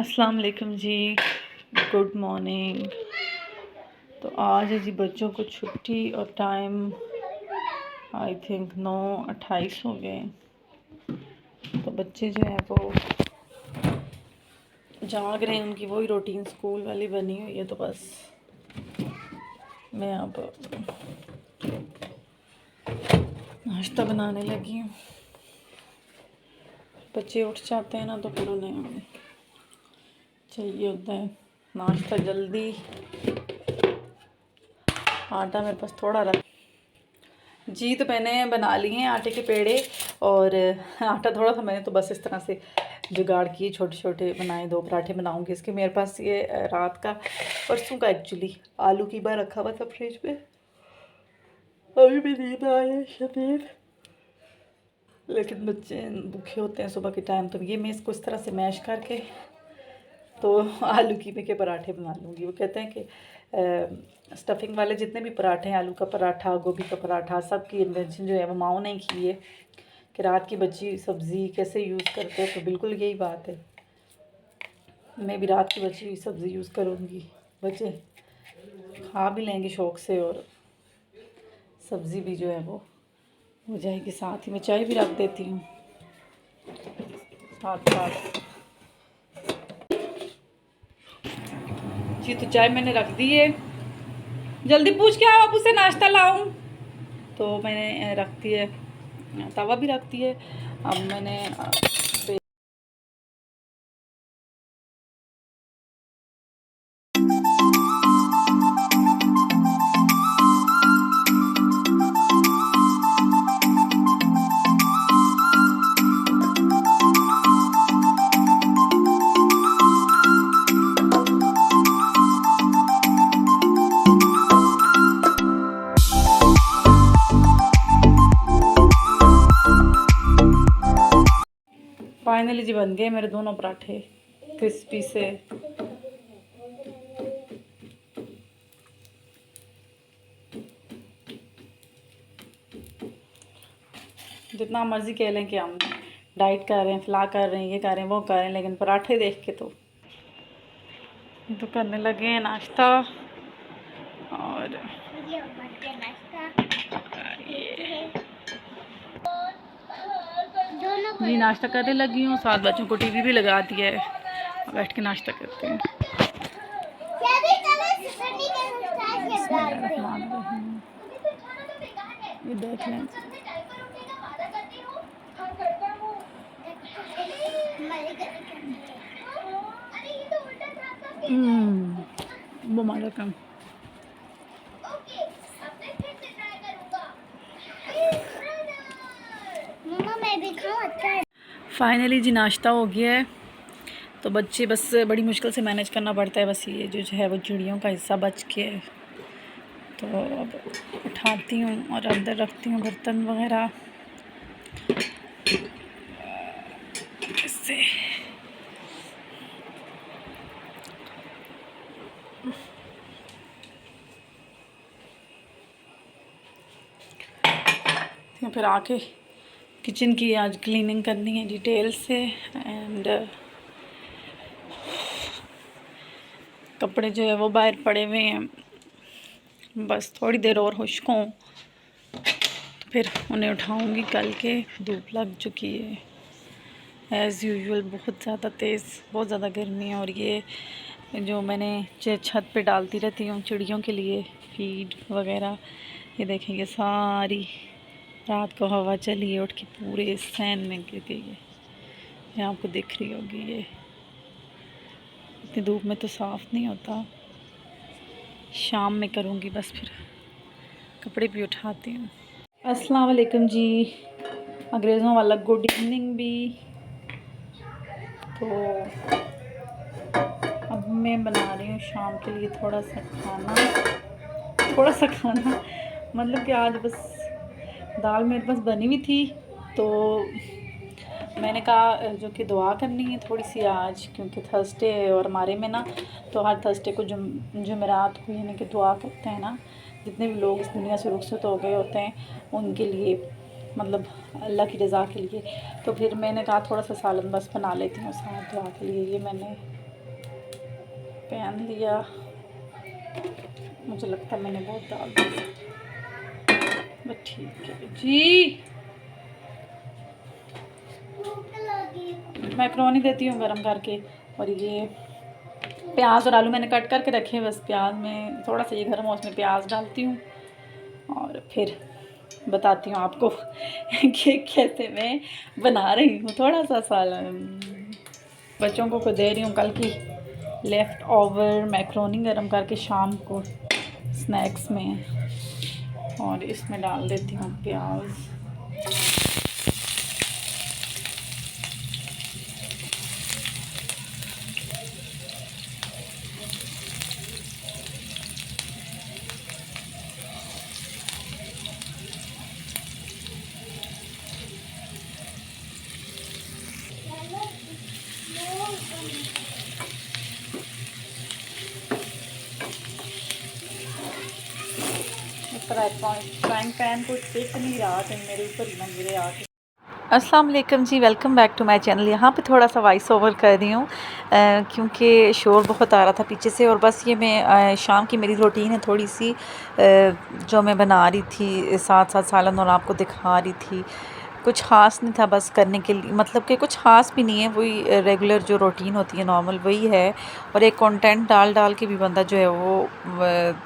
अस्सलाम वालेकुम जी। Good morning. तो आज है जी बच्चों को छुट्टी और टाइम आई थिंक 9:28 हो गए। तो बच्चे जो हैं वो जाग रहे हैं, उनकी वही रूटीन स्कूल वाली बनी हुई है। तो बस मैं अब नाश्ता बनाने लगी हूँ। बच्चे उठ जाते हैं ना तो फिर उन्हें चाहिए होता है नाश्ता जल्दी। आटा मेरे पास थोड़ा रख जी, तो मैंने बना लिए हैं आटे के पेड़े और आटा थोड़ा था, मैंने तो बस इस तरह से जुगाड़ किए, छोटे छोटे बनाए। 2 पराठे बनाऊंगी इसके। मेरे पास ये रात का परसों का एक्चुअली आलू कीमा रखा हुआ था फ्रिज में। अभी भी नींद आए शदीद, लेकिन बच्चे भूखे होते हैं सुबह के टाइम। तो ये मैं इसको इस तरह से मैश करके तो आलू कीमे के पराठे बना लूँगी। वो कहते हैं कि स्टफिंग वाले जितने भी पराठे हैं, आलू का पराठा, गोभी का पराठा, सब की इन्वेंशन जो है वो माओ ने की है कि रात की बची सब्ज़ी कैसे यूज़ करते हैं। तो बिल्कुल यही बात है, मैं भी रात की बची हुई सब्ज़ी यूज़ करूँगी। बच्चे खा भी लेंगे शौक़ से और सब्ज़ी भी जो है वो हो जाएगी। साथ ही मैं चाय भी रख देती हूँ साथ साथ जी। तो चाय मैंने रख दी है, जल्दी पूछ के आओ, आप उसे नाश्ता लाऊं। तो मैंने रख दी है, तवा भी रख दी है। अब मैंने फाइनली जी बन गए मेरे दोनों पराठे क्रिस्पी से। जितना मर्ज़ी कह लें कि हम डाइट कर रहे हैं, फला कर रहे हैं, ये कर रहे हैं, वो कर रहे हैं, लेकिन पराठे देख के तो करने लगे हैं नाश्ता। और जी नाश्ता करने लगी हूँ, साथ बच्चों को टीवी भी लगा दिया है, बैठ के नाश्ता करते हैं। ये देख लें, वो मारा कम। फाइनली जी नाश्ता हो गया है। तो बच्चे बस बड़ी मुश्किल से मैनेज करना पड़ता है। बस ये जो है वो चिड़ियों का हिस्सा बच के है। तो अब उठाती हूँ और अंदर रखती हूँ बर्तन वगैरह इससे। फिर आके किचन की आज क्लीनिंग करनी है डिटेल से। एंड कपड़े जो है वो बाहर पड़े हुए हैं, बस थोड़ी देर और खुश्क हों तो फिर उन्हें उठाऊंगी। कल के धूप लग चुकी है एज़ यूजुअल, बहुत ज़्यादा तेज़, बहुत ज़्यादा गर्मी है। और ये जो मैंने छत पे डालती रहती हूँ चिड़ियों के लिए फीड वगैरह, ये देखेंगे सारी रात को हवा चली है, उठ के पूरे सैन में गिर गई है। ये आपको दिख रही होगी, ये इतनी धूप में तो साफ़ नहीं होता। शाम में करूँगी बस, फिर कपड़े भी उठाती हूँ। अस्सलाम वालेकुम जी, अंग्रेज़ों वाला गुड इवनिंग भी। तो अब मैं बना रही हूँ शाम के लिए थोड़ा सा खाना मतलब कि आज बस दाल मेरे पास बनी हुई थी, तो मैंने कहा जो कि दुआ करनी है थोड़ी सी आज, क्योंकि थर्सडे है और हमारे में ना तो हर थर्सडे को जुमेरात को यानी कि दुआ करते हैं ना, जितने भी लोग इस दुनिया से रुखसत हो गए होते हैं उनके लिए, मतलब अल्लाह की रज़ा के लिए। तो फिर मैंने कहा थोड़ा सा सालन बस बना लेती हूँ साथ दुआ के लिए। ये मैंने पैन लिया, मुझे लगता है मैंने बहुत डाल दिया, बस ठीक है जी। मैक्रोनी देती हूँ गरम करके। और ये प्याज और आलू मैंने कट करके रखे हैं, बस प्याज में थोड़ा सा ये गर्म हो उसमें प्याज डालती हूँ और फिर बताती हूँ आपको कि कैसे मैं बना रही हूँ। थोड़ा सा सालन बच्चों को दे रही हूँ, कल की लेफ़्ट ओवर मैक्रोनी गरम करके शाम को स्नैक्स में, और इसमें डाल देती हूँ प्याज। फ्राइंग पैन को टिक नहीं रहा, कहीं मेरे ऊपर ही ना गिरे आके। अस्सलाम वालेकुम जी, welcome back to my channel. यहाँ पे थोड़ा सा वॉइस ओवर कर रही हूँ क्योंकि शोर बहुत आ रहा था पीछे से। और बस ये मैं शाम की मेरी रूटीन है थोड़ी सी जो मैं बना रही थी साथ साथ सालन और आपको दिखा रही थी। कुछ ख़ास नहीं था बस करने के लिए, मतलब कि कुछ ख़ास भी नहीं है, वही रेगुलर जो रूटीन होती है नॉर्मल वही है। और एक कंटेंट डाल डाल के भी बंदा जो है वो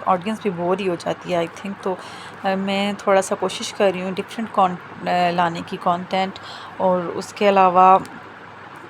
ऑडियंस भी बोर ही हो जाती है आई थिंक। तो मैं थोड़ा सा कोशिश कर रही हूँ डिफरेंट लाने की कंटेंट। और उसके अलावा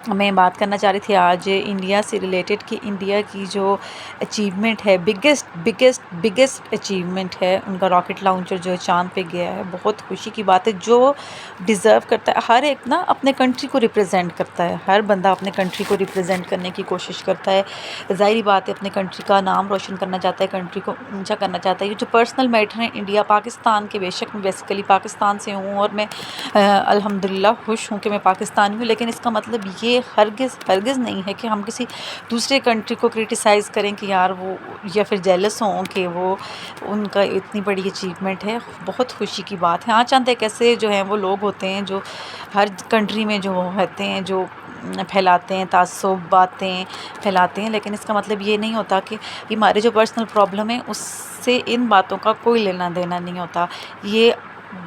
मैं बात करना चाह रही थी आज इंडिया से रिलेटेड कि इंडिया की जो अचीवमेंट है, बिगेस्ट अचीवमेंट है उनका, रॉकेट लॉन्चर जो चांद पे गया है। बहुत खुशी की बात है, जो डिज़र्व करता है। हर एक ना अपने कंट्री को रिप्रेजेंट करता है, हर बंदा अपने कंट्री को रिप्रेजेंट करने की कोशिश करता है। ज़ाहिर बात है अपने कंट्री का नाम रोशन करना चाहता है, कंट्री को ऊंचा करना चाहता है। ये जो पर्सनल मैटर है इंडिया पाकिस्तान के, बेशक मैं बेसिकली पाकिस्तान से हूँ और मैं अल्हम्दुलिल्लाह खुश हूँ कि मैं पाकिस्तानी हूँ, लेकिन इसका मतलब ये हरगिज़ नहीं है कि हम किसी दूसरे कंट्री को क्रिटिसाइज़ करें कि यार वो, या फिर जेलस हों कि वो उनका इतनी बड़ी अचीवमेंट है। बहुत खुशी की बात है। हाँ, चंद एक ऐसे जो हैं वो लोग होते हैं जो हर कंट्री में जो रहते हैं, जो फैलाते हैं तासुब, बातें फैलाते हैं, लेकिन इसका मतलब ये नहीं होता कि हमारे जो पर्सनल प्रॉब्लम है उससे इन बातों का कोई लेना देना नहीं होता। ये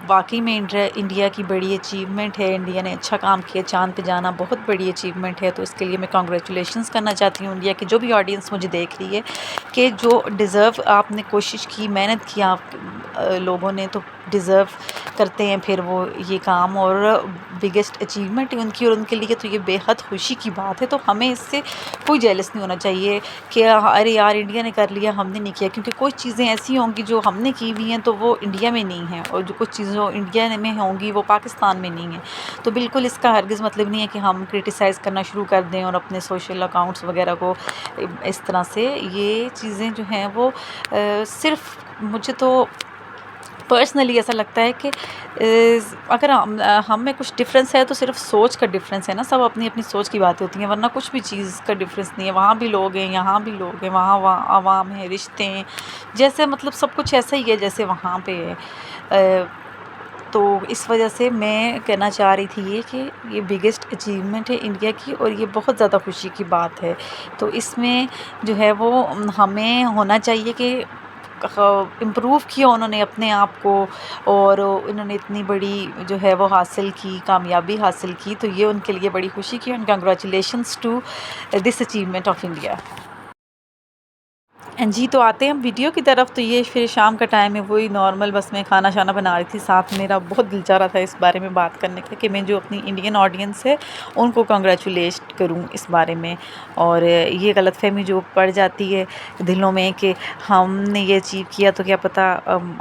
वाकई में इंडिया की बड़ी अचीवमेंट है। इंडिया ने अच्छा काम किया, चांद पे जाना बहुत बड़ी अचीवमेंट है। तो इसके लिए मैं कांग्रेचुलेशंस करना चाहती हूँ इंडिया की जो भी ऑडियंस मुझे देख रही है, कि जो डिज़र्व आपने कोशिश की, मेहनत की आप लोगों ने, तो डिज़र्व करते हैं फिर वो ये काम। और बिगेस्ट अचीवमेंट है उनकी, और उनके लिए तो ये बेहद खुशी की बात है। तो हमें इससे कोई जेलस नहीं होना चाहिए कि अरे यार इंडिया ने कर लिया हमने नहीं किया, क्योंकि कुछ चीज़ें ऐसी होंगी जो हमने की हुई हैं तो वो इंडिया में नहीं है, और जो कुछ चीज़ें इंडिया में होंगी वो पाकिस्तान में नहीं है। तो बिल्कुल इसका हरगिज़ मतलब नहीं है कि हम क्रिटिसाइज़ करना शुरू कर दें और अपने सोशल अकाउंट्स वगैरह को इस तरह से। ये चीज़ें जो हैं वो सिर्फ मुझे तो पर्सनली ऐसा लगता है कि अगर हम में कुछ डिफरेंस है तो सिर्फ सोच का डिफरेंस है ना। सब अपनी अपनी सोच की बातें होती हैं, वरना कुछ भी चीज़ का डिफरेंस नहीं है। वहाँ भी लोग हैं, यहाँ भी लोग हैं, वहाँ आवाम है, रिश्ते हैं, जैसे मतलब सब कुछ ऐसा ही है जैसे वहाँ पे है। तो इस वजह से मैं कहना चाह रही थी ये कि ये बिगेस्ट अचीवमेंट है इंडिया की, और ये बहुत ज़्यादा खुशी की बात है। तो इसमें जो है वो हमें होना चाहिए कि इम्प्रूव किया उन्होंने अपने आप को, और इन्होंने इतनी बड़ी जो है वो हासिल की, कामयाबी हासिल की। तो ये उनके लिए बड़ी खुशी की, and congratulations to this achievement of India. जी, तो आते हैं हम वीडियो की तरफ। तो ये फिर शाम का टाइम है, वही नॉर्मल, बस मैं खाना शाना बना रही थी। साथ मेरा बहुत दिल चाह रहा था इस बारे में बात करने का कि मैं जो अपनी इंडियन ऑडियंस है उनको कंग्रेचुलेट करूं इस बारे में। और ये गलतफहमी जो पड़ जाती है दिलों में कि हमने ये अचीव किया तो क्या पता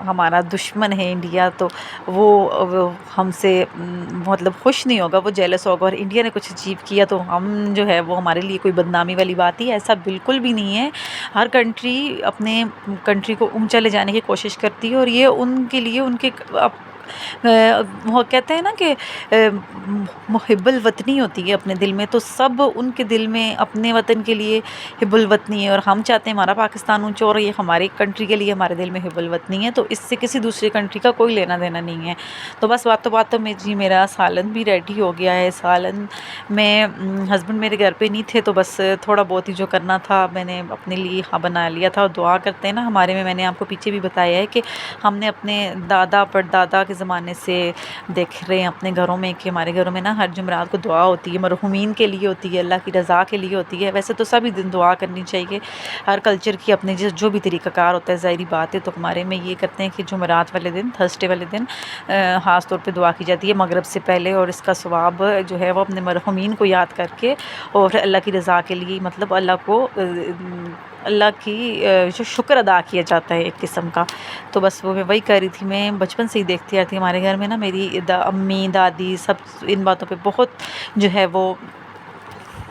हमारा दुश्मन है इंडिया, तो वो हमसे मतलब खुश नहीं होगा, वो जेलस होगा। और इंडिया ने कुछ अचीव किया तो हम जो है वो हमारे लिए कोई बदनामी वाली बात ही, ऐसा बिल्कुल भी नहीं है। हर कंट्री अपने कंट्री को ऊंचा ले जाने की कोशिश करती है, और ये उनके लिए उनके वो कहते हैं ना कि मुहिब्बुल वतनी होती है अपने दिल में, तो सब उनके दिल में अपने वतन के लिए हिब्बुल वतनी है, और हम चाहते हैं हमारा पाकिस्तान ऊंचा, और ये हमारी कंट्री के लिए हमारे दिल में हिब्बुल वतनी है, तो इससे किसी दूसरी कंट्री का कोई लेना देना नहीं है। तो बस बातों में जी मेरा सालन भी रेडी हो गया है। सालन में हस्बैंड मेरे घर पे नहीं थे, तो बस थोड़ा बहुत ही जो करना था मैंने अपने लिए हाँ बना लिया था। और दुआ करते हैं ना हमारे में, मैंने आपको पीछे भी बताया है कि हमने अपने दादा परदादा के ज़माने से देख रहे हैं अपने घरों में कि हमारे घरों में ना हर जुमरात को दुआ होती है, मरहुमीन के लिए होती है, अल्लाह की रज़ा के लिए होती है। वैसे तो सभी दिन दुआ करनी चाहिए, हर कल्चर की अपने जो भी तरीक़ाकार होता है, ज़ाहिरी बात है। तो हमारे में ये करते हैं कि जुमरात वाले दिन, थर्सडे वाले दिन ख़ास तौर पे दुआ की जाती है मगरिब से पहले, और इसका सवाब जो है वो अपने मरहुमीन को याद करके और अल्लाह की रज़ा के लिए, मतलब अल्लाह की जो शुक्र अदा किया जाता है एक किस्म का। तो बस वो मैं वही कर रही थी। मैं बचपन से ही देखती आती, हमारे घर में ना मेरी अम्मी दादी सब इन बातों पे बहुत जो है वो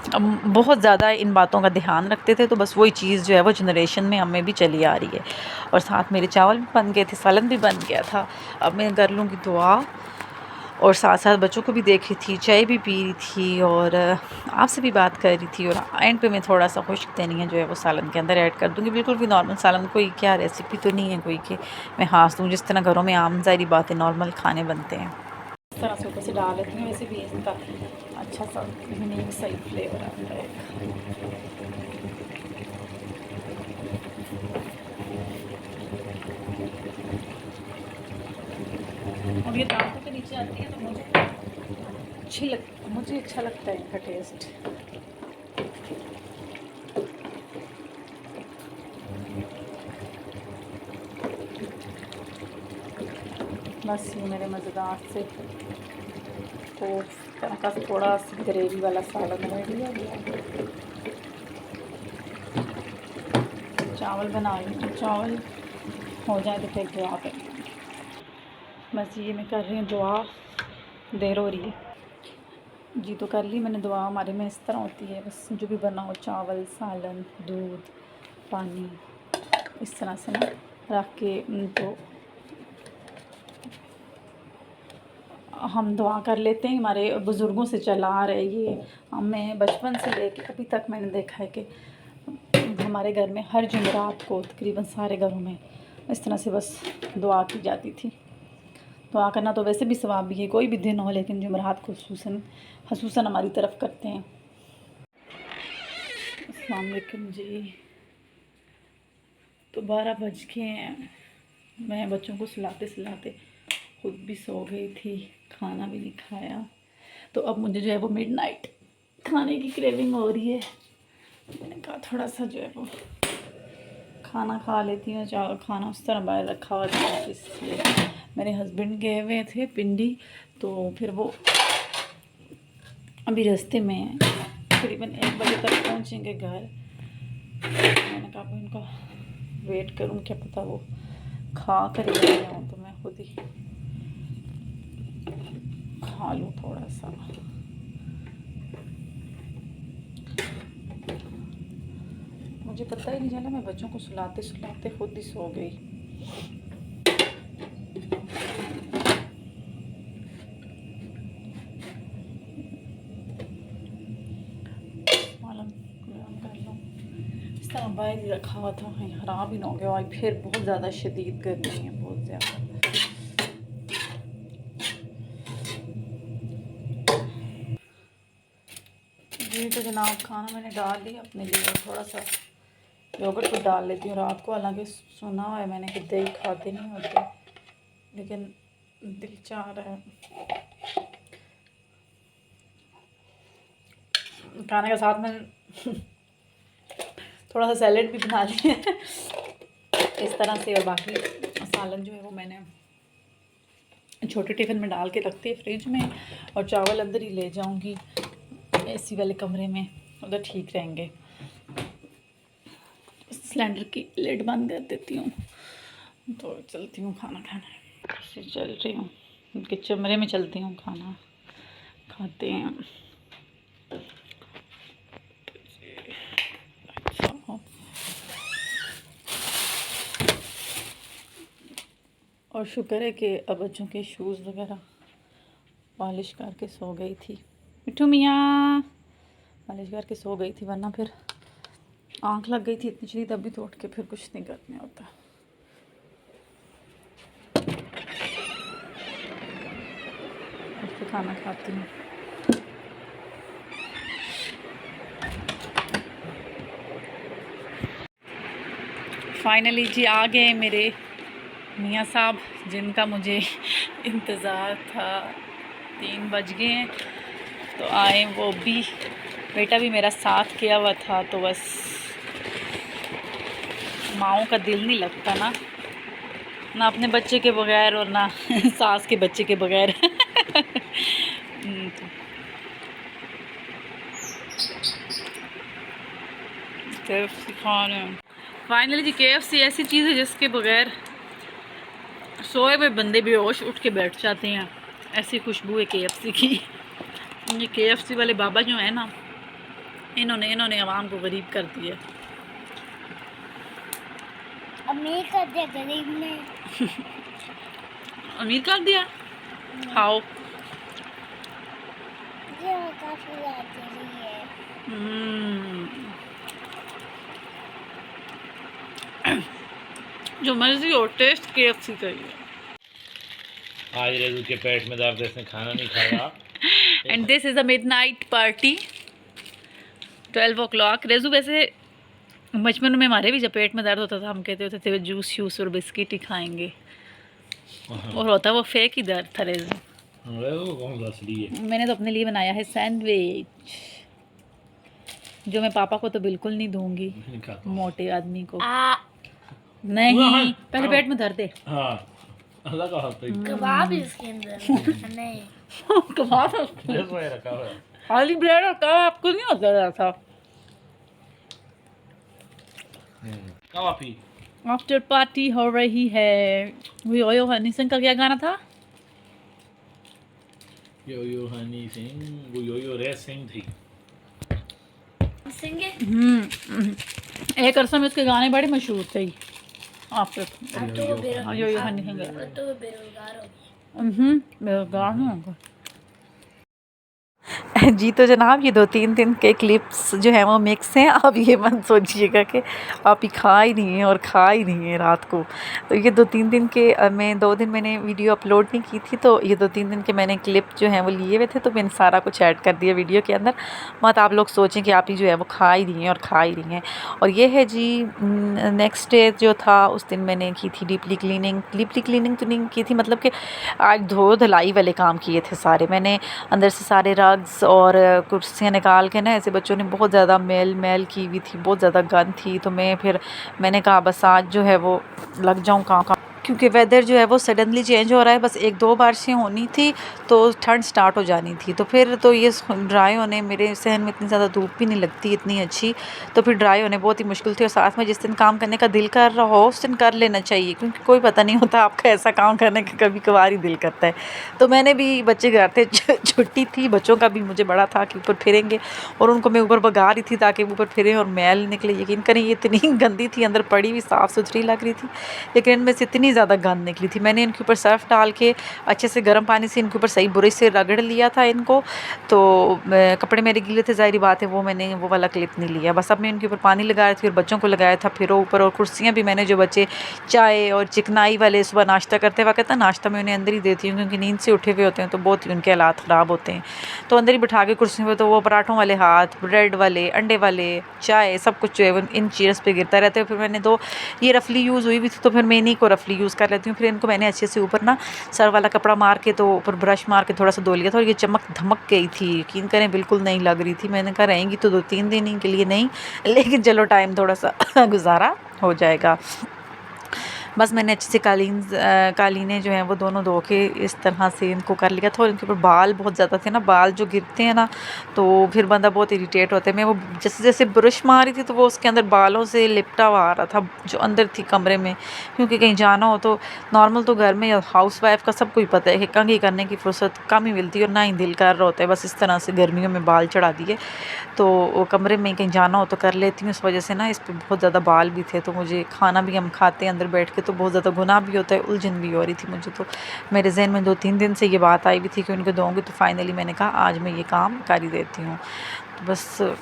बहुत ज़्यादा इन बातों का ध्यान रखते थे। तो बस वही चीज़ जो है वो जनरेशन में हमें भी चली आ रही है। और साथ मेरे चावल भी बन गए थे, सालन भी बन गया था। अब मैं कर लूँगी दुआ, और साथ साथ बच्चों को भी देख रही थी, चाय भी पी रही थी, और आपसे भी बात कर रही थी। और एंड पे मैं थोड़ा सा खुश्क धनिया जो है वो सालन के अंदर ऐड कर दूँगी, बिल्कुल भी नॉर्मल सालन, कोई क्या रेसिपी तो नहीं है कोई कि मैं हाँस दूँ, जिस तरह घरों में आम ज़ाहिरी बात है नॉर्मल खाने बनते हैं इस तरह से ऊपर से डाल लेती हूँ। वैसे भी इसका अच्छा सा यूनिक सही फ्लेवर आता है। और ये दांतों के नीचे आती है तो मुझे अच्छा लगता है इनका टेस्ट। बस ये मेरे मज़ेदार से तो तरह का थोड़ा सा ग्रेवी वाला सालन रेडी हो गया। चावल बना रही हूँ, चावल हो जाए तो फिर दुआ करेंगे। बस ये मैं कर रही हूँ दुआ, देर हो रही है जी, तो कर ली मैंने दुआ। हमारे में इस तरह होती है, बस जो भी बना हो, चावल सालन दूध पानी इस तरह से ना रख के तो हम दुआ कर लेते हैं। हमारे बुज़ुर्गों से चला आ रहा है ये, हमें बचपन से लेके अभी तक मैंने देखा है कि हमारे घर में हर जुमेरात को तकरीबन सारे घरों में इस तरह से बस दुआ की जाती थी। दुआ करना तो वैसे भी सवाब भी है, कोई भी दिन हो, लेकिन जुमेरात को खसूसन हमारी तरफ करते हैं। अस्सलाम वालेकुम जी। तो 12 बज के हैं, मैं बच्चों को सुलाते सुलाते खुद भी सो गई थी, खाना भी नहीं खाया। तो अब मुझे जो है वो मिडनाइट खाने की क्रेविंग हो रही है। मैंने कहा थोड़ा सा जो है वो खाना खा लेती हूँ। खाना उस तरह बाहर रखा हुआ था, इसलिए मेरे हस्बैंड गए हुए थे पिंडी, तो फिर वो अभी रास्ते में हैं, तकरीबन 1 बजे तक पहुँचेंगे घर। मैंने कहा उनका वेट करूँ, क्या पता वो खा कर ही रहे हों तो मैं खुद ही खा लूँ थोड़ा सा। मुझे पता ही नहीं चला, मैं बच्चों को सुलाते सुलाते खुद ही सो गई। इस तरह बाहर ही रखा हुआ था, कहीं ख़राब ही ना हो गया। और फिर बहुत ज़्यादा शदीद गर्मी है, बहुत ज़्यादा। जी तो जनाब खाना मैंने डाल दिया अपने लिए, थोड़ा सा योगर्ट को डाल लेती हूँ रात को। हालांकि सुना हुआ है मैंने कि दही खाते नहीं होते, लेकिन दिल चाह रहा है। खाने के साथ में थोड़ा सा सैलेड भी बना लिया इस तरह से। और बाकी सालन जो है वो मैंने छोटे टिफ़िन में डाल के रखती है फ्रिज में, और चावल अंदर ही ले जाऊंगी एसी वाले कमरे में, उधर ठीक रहेंगे। सिलेंडर की लिड बंद कर देती हूँ, तो चलती हूँ खाना खाने। चल रही हूँ किचन कमरे में, चलती हूँ खाना खाते हैं। और शुक्र है कि अब बच्चों के शूज़ वगैरह पॉलिश करके सो गई थी। मिठू मियाँ पॉलिश करके सो गई थी, वरना फिर आँख लग गई थी इतनी जल्दी, तब भी तो उठ के फिर कुछ नहीं करने होता। उठ के खाना खाती हूँ। फाइनली जी आ गए मेरे मियाँ साहब, जिनका मुझे इंतज़ार था। 3 बज गए हैं तो आए वो भी। बेटा भी मेरा साथ किया हुआ था, तो बस माँओं का दिल नहीं लगता ना, ना अपने बच्चे के बगैर और ना सास के बच्चे के बगैर। KFC खाने फाइनली जी, KFC ऐसी चीज़ है जिसके बगैर सोए हुए बंदे बेहोश उठ के बैठ जाते हैं। ऐसी खुशबू है KFC की। ये KFC वाले बाबा जो है ना, इन्होंने आवाम को गरीब कर दिया। अमीर कर दिया गरीब ने। अमीर कर दिया। खाओ। ये काफी लाजवाब है। जो मर्जी हो, टेस्ट KFC का ही है। आज रेजू के पेट में दर्द, इसने खाना नहीं खाया। And this is a midnight party 12 o'clock। रेजू वैसे बचपन में हमारे भी जब पेट में दर्द होता था, हम कहते होते थे जूस यूस और बिस्किट ही खाएंगे, और होता वो फेक ही दर्द था रेजू। कौन सा असली है? मैंने तो अपने लिए बनाया है सैंडविच, जो मैं पापा को तो बिल्कुल नहीं दूंगी, नहीं खाता। मोटे आदमी को। नहीं, पहले पेट में दर्द है। हाँ, अल्लाह का हाथ पे कबाब है इसके अंदर। नहीं कबाब ड्रेस में रखा हुआ है। खाली ब्रेड और कबाब आपको नहीं होता रहा था। काफी आफ्टर पार्टी हो रही है। वो यो हनी सिंह का क्या गाना था? यो यो हनी सिंह, वो यो यो रेस सिंह थी। सिंगे एक अरसा में उसके गाने बड़े मशहूर थे। आफ्टर अब तो वो बेरोजगार यो यो हनी सिंह अब तो वो बेरोजगार हो गए। बेरोजगार नहीं होगा जी। तो जनाब, ये 2-3 दिन के क्लिप्स जो हैं वो मिक्स हैं। आप ये मत सोचिएगा कि आप ही खा ही नहीं है और खा ही नहीं है रात को। तो ये 2-3 दिन के मैं 2 दिन मैंने वीडियो अपलोड नहीं की थी, तो ये 2-3 दिन के मैंने क्लिप जो हैं वो लिए हुए थे, तो मैंने सारा कुछ ऐड कर दिया वीडियो के अंदर। मत आप लोग सोचें कि आप ही जो है वो खा ही रही हैं और खा ही रही हैं। और ये है जी, नेक्स्ट डे जो था उस दिन मैंने की थी डीपली क्लीनिंग तो नहीं की थी, मतलब कि आज धुलाई वाले काम किए थे सारे मैंने। अंदर से सारे रग्स और कुर्सियाँ निकाल के ना, ऐसे बच्चों ने बहुत ज़्यादा मैल की हुई थी, बहुत ज़्यादा गंद थी। तो मैंने कहा बस आज जो है वो लग जाऊँ काम, क्योंकि वेदर जो है वो सडनली चेंज हो रहा है। बस 1-2 बारिशें होनी थी तो ठंड स्टार्ट हो जानी थी, तो फिर तो ये ड्राई होने, मेरे सहन में इतनी ज़्यादा धूप भी नहीं लगती इतनी अच्छी, तो फिर ड्राई होने बहुत ही मुश्किल थी। और साथ में जिस दिन काम करने का दिल कर रहा हो उस दिन कर लेना चाहिए, क्योंकि कोई पता नहीं होता आपका ऐसा काम करने का कभी कभार ही दिल करता है। तो मैंने भी, बच्चे घर थे, छुट्टी थी, बच्चों का भी मुझे बड़ा था कि ऊपर फिरेंगे, और उनको मैं ऊपर भगा रही थी ताकि ऊपर फिरें और मैल निकले। यकीन करें ये इतनी गंदी थी, अंदर पड़ी हुई साफ़ सुथरी लग रही थी, लेकिन इनमें से इतनी ज़्यादा गंद निकली थी। मैंने इनके ऊपर सर्फ डाल के अच्छे से गर्म पानी से इनके ऊपर सही बुरे से रगड़ लिया था इनको, तो कपड़े मेरे गीले थे, ज़ाहिर बात है, मैंने वो वाला क्लिप नहीं लिया। बस अब मैं इनके ऊपर पानी लगाया था, फिर बच्चों को लगाया था, फिर ऊपर। और कुर्सियाँ भी मैंने, जो बच्चे चाय और चिकनाई वाले सुबह नाश्ता करते वक्त ना, नाश्ता मैं उन्हें अंदर ही देती हूँ, क्योंकि नींद से उठे हुए होते हैं तो बहुत ही उनके हालात ख़राब होते हैं। तो अंदर ही बिठा के कुर्सियों पर, तो वो पराठों वाले हाथ, ब्रेड वाले, अंडे वाले, चाय, सब कुछ जो है वो इन चेयर्स पे गिरता रहता है। फिर मैंने ये रफली यूज़ हुई भी थी, तो फिर मैं इन्हीं को रफली यूज़ कर लेती हूँ। फिर इनको मैंने अच्छे से ऊपर ना सर वाला कपड़ा मार के, तो ऊपर ब्रश मार के थोड़ा सा धो लिया था, और ये चमक धमक गई थी, यकीन करें बिल्कुल नहीं लग रही थी। मैंने कहा रहेंगी तो 2-3 दिन के लिए नहीं, लेकिन चलो टाइम थोड़ा सा गुजारा हो जाएगा। बस मैंने अच्छे से कालीनें जो हैं वो दोनों धो के इस तरह से इनको कर लिया था। और इनके ऊपर बाल बहुत ज़्यादा थे ना, बाल जो गिरते हैं ना, तो फिर बंदा बहुत इरिटेट होता है। मैं वो जैसे जैसे ब्रश मारी थी, तो वो उसके अंदर बालों से लिपटा हुआ आ रहा था, जो अंदर थी कमरे में, क्योंकि कहीं जाना हो तो नॉर्मल तो घर में हाउस वाइफ का सब कुछ पता है कि कंघी करने की फुर्सत कम ही मिलती है, और ना ही दिल कर रहा होता है। बस इस तरह से गर्मियों में बाल चढ़ा दिए, तो वो कमरे में कहीं जाना हो तो कर लेती हूँ। इस वजह से ना इस पर बहुत ज़्यादा बाल भी थे, तो मुझे खाना भी हम खाते हैं अंदर बैठ के, तो बहुत ज़्यादा गुनाह भी होता है, उलझन भी हो रही थी मुझे। तो मेरे जहन में 2-3 दिन से ये बात आई हुई थी कि उनको दूँगी, तो फाइनली मैंने कहा आज मैं ये काम कर ही देती हूँ। तो बस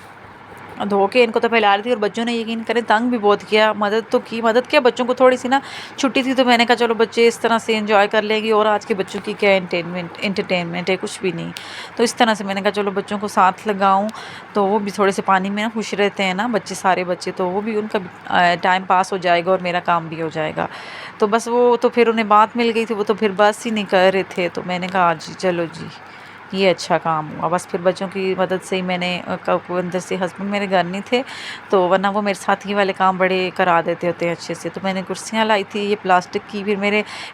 धो के इनको तो फैला रही थी और बच्चों ने यकीन करें तंग भी बहुत किया। मदद तो की, मदद क्या, बच्चों को थोड़ी सी ना छुट्टी थी तो मैंने कहा चलो बच्चे इस तरह से एंजॉय कर लेंगे, और आज के बच्चों की क्या एंटरटेनमेंट है, कुछ भी नहीं। तो इस तरह से मैंने कहा चलो बच्चों को साथ लगाऊं, तो वो भी थोड़े से पानी में ना खुश रहते हैं ना बच्चे, सारे बच्चे, तो वो भी उनका टाइम पास हो जाएगा और मेरा काम भी हो जाएगा। तो बस वो तो फिर उन्हें बात मिल गई थी, वो तो फिर बस ही नहीं कर रहे थे। तो मैंने कहा जी चलो जी ये अच्छा काम हुआ। बस फिर बच्चों की मदद से ही मैंने अंदर से, हस्बैंड मेरे घर नहीं थे तो वरना वो मेरे साथ ये वाले काम बड़े करा देते होते हैं अच्छे से। तो मैंने कुर्सियाँ लाई थी ये प्लास्टिक की,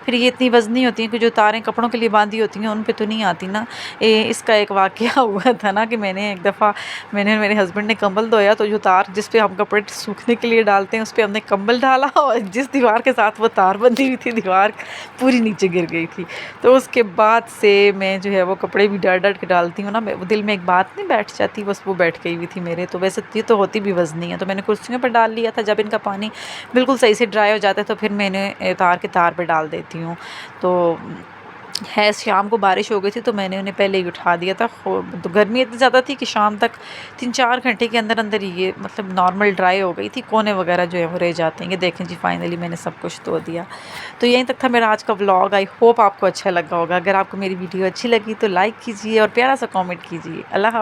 फिर ये इतनी वज़नी होती हैं कि जो तारें कपड़ों के लिए बांधी होती हैं उन पे तो नहीं आती ना। इसका एक वाक़या हुआ था ना कि मैंने एक दफ़ा मेरे हस्बैंड ने कंबल धोया, तो जो तार जिस पे हम कपड़े सूखने के लिए डालते हैं उस पर हमने कंबल डाला, और जिस दीवार के साथ वो तार बंधी हुई थी दीवार पूरी नीचे गिर गई थी। तो उसके बाद से मैं जो है वो कपड़े भी डर के डालती हूँ ना, दिल में एक बात नहीं बैठ जाती, बस वो बैठ गई हुई थी मेरे। तो वैसे ये तो होती भी वज़नी है, तो मैंने कुर्सियों पर डाल लिया था। जब इनका पानी बिल्कुल सही से ड्राई हो जाता है तो फिर मैंने तार पे डाल देती हूँ। तो है शाम को बारिश हो गई थी तो मैंने उन्हें पहले ही उठा दिया था। तो गर्मी इतनी ज़्यादा थी कि शाम तक 3-4 घंटे के अंदर अंदर ये मतलब नॉर्मल ड्राई हो गई थी, कोने वगैरह जो है वो रह जाते हैं। ये देखें जी फाइनली मैंने सब कुछ धो दिया। तो यहीं तक था मेरा आज का व्लॉग। आई होप आपको अच्छा लगा होगा। अगर आपको मेरी वीडियो अच्छी लगी तो लाइक कीजिए और प्यारा सा कमेंट कीजिए। अल्लाह हाफ़िज़।